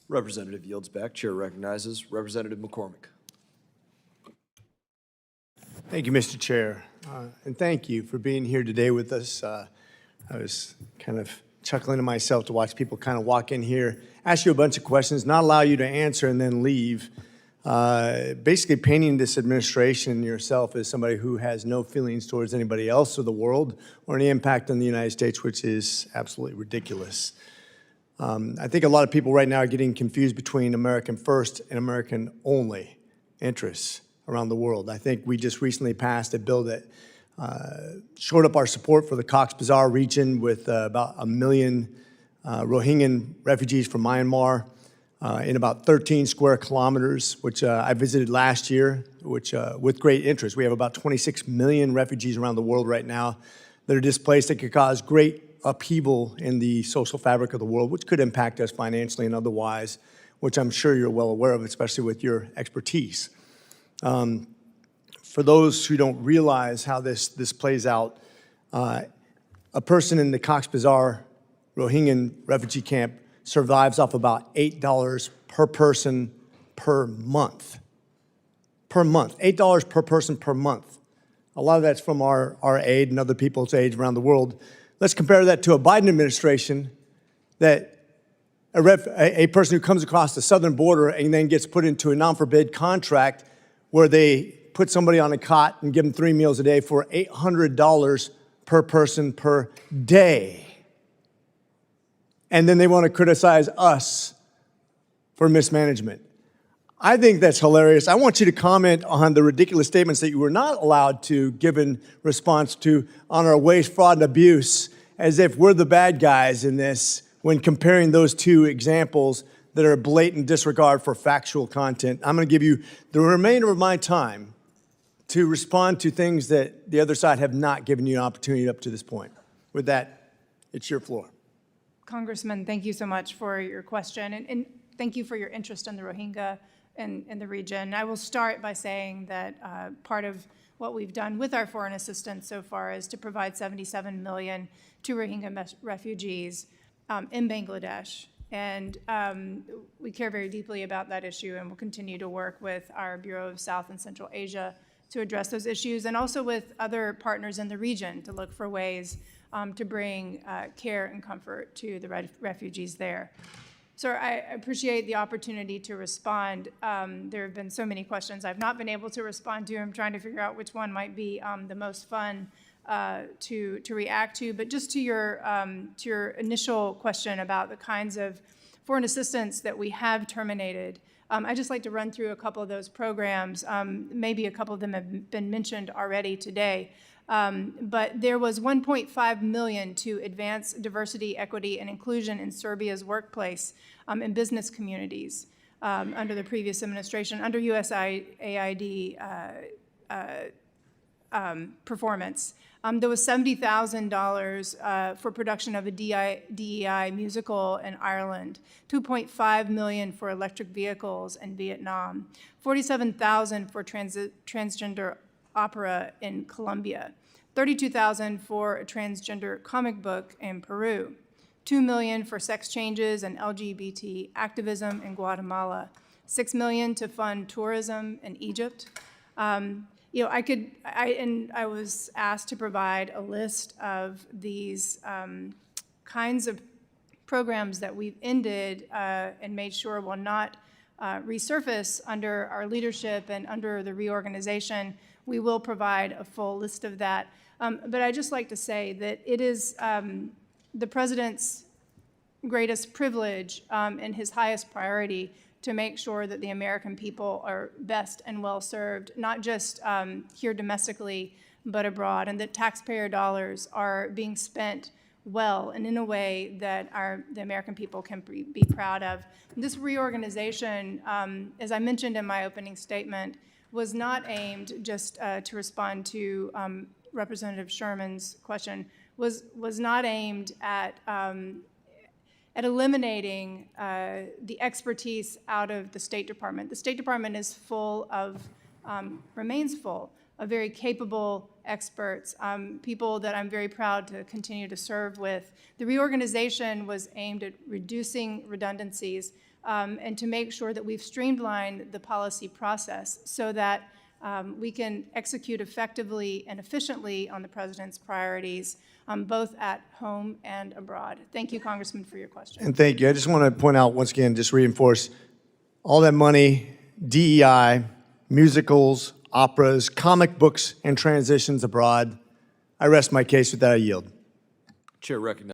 Representative yields back. Chair recognizes Representative McCormick. Thank you, Mr. Chair, and thank you for being here today with us. I was kind of chuckling to myself to watch people kind of walk in here, ask you a bunch of questions, not allow you to answer, and then leave. Basically painting this administration and yourself as somebody who has no feelings towards anybody else or the world or any impact on the United States, which is absolutely ridiculous. I think a lot of people right now are getting confused between American first and American only interests around the world. I think we just recently passed a bill that shored up our support for the Cox's Bazar region with about 1 million Rohingya refugees from Myanmar in about 13 square kilometers, which I visited last year, which with great interest. We have about 26 million refugees around the world right now that are displaced that could cause great upheaval in the social fabric of the world, which could impact us financially and otherwise, which I'm sure you're well aware of, especially with your expertise. For those who don't realize how this plays out, a person in the Cox's Bazar Rohingya refugee camp survives off about $8 per person per month. Per month, $8 per person per month. A lot of that's from our aid and other people's aid around the world. Let's compare that to a Biden administration that a person who comes across the southern border and then gets put into a non-forbid contract where they put somebody on a cot and give them 3 meals a day for $800 per person per day. And then they want to criticize us for mismanagement. I think that's hilarious. I want you to comment on the ridiculous statements that you were not allowed to give in response to on our waste, fraud, and abuse, as if we're the bad guys in this when comparing those two examples that are blatant disregard for factual content. I'm going to give you the remainder of my time to respond to things that the other side have not given you an opportunity up to this point. With that, it's your floor. Congressman, thank you so much for your question, and thank you for your interest in the Rohingya in the region. I will start by saying that part of what we've done with our foreign assistance so far is to provide $77 million to Rohingya refugees in Bangladesh. And we care very deeply about that issue, and we'll continue to work with our Bureau of South and Central Asia to address those issues, and also with other partners in the region to look for ways to bring care and comfort to the refugees there. Sir, I appreciate the opportunity to respond. There have been so many questions I've not been able to respond to. I'm trying to figure out which one might be the most fun to react to. But just to your initial question about the kinds of foreign assistance that we have terminated, I'd just like to run through a couple of those programs. Maybe a couple of them have been mentioned already today. But there was $1.5 million to advance diversity, equity, and inclusion in Serbia's workplace and business communities under the previous administration, under USAID performance. There was $70,000 for production of a DEI musical in Ireland, $2.5 million for electric vehicles in Vietnam, $47,000 for transgender opera in Colombia, $32,000 for a transgender comic book in Peru, $2 million for sex changes and LGBT activism in Guatemala, $6 million to fund tourism in Egypt. You know, I was asked to provide a list of these kinds of programs that we've ended and made sure will not resurface under our leadership and under the reorganization. We will provide a full list of that. But I'd just like to say that it is the President's greatest privilege and his highest priority to make sure that the American people are best and well served, not just here domestically, but abroad, and that taxpayer dollars are being spent well and in a way that the American people can be proud of. This reorganization, as I mentioned in my opening statement, was not aimed just to respond to Representative Sherman's question, was not aimed at eliminating the expertise out of the State Department. The State Department is full of, remains full of very capable experts, people that I'm very proud to continue to serve with. The reorganization was aimed at reducing redundancies and to make sure that we've streamlined the policy process so that we can execute effectively and efficiently on the president's priorities, both at home and abroad. Thank you, Congressman, for your question. And thank you. I just want to point out once again, just reinforce all that money, DEI, musicals, operas, comic books, and transitions abroad. I rest my case with that. I yield. Chair recognizes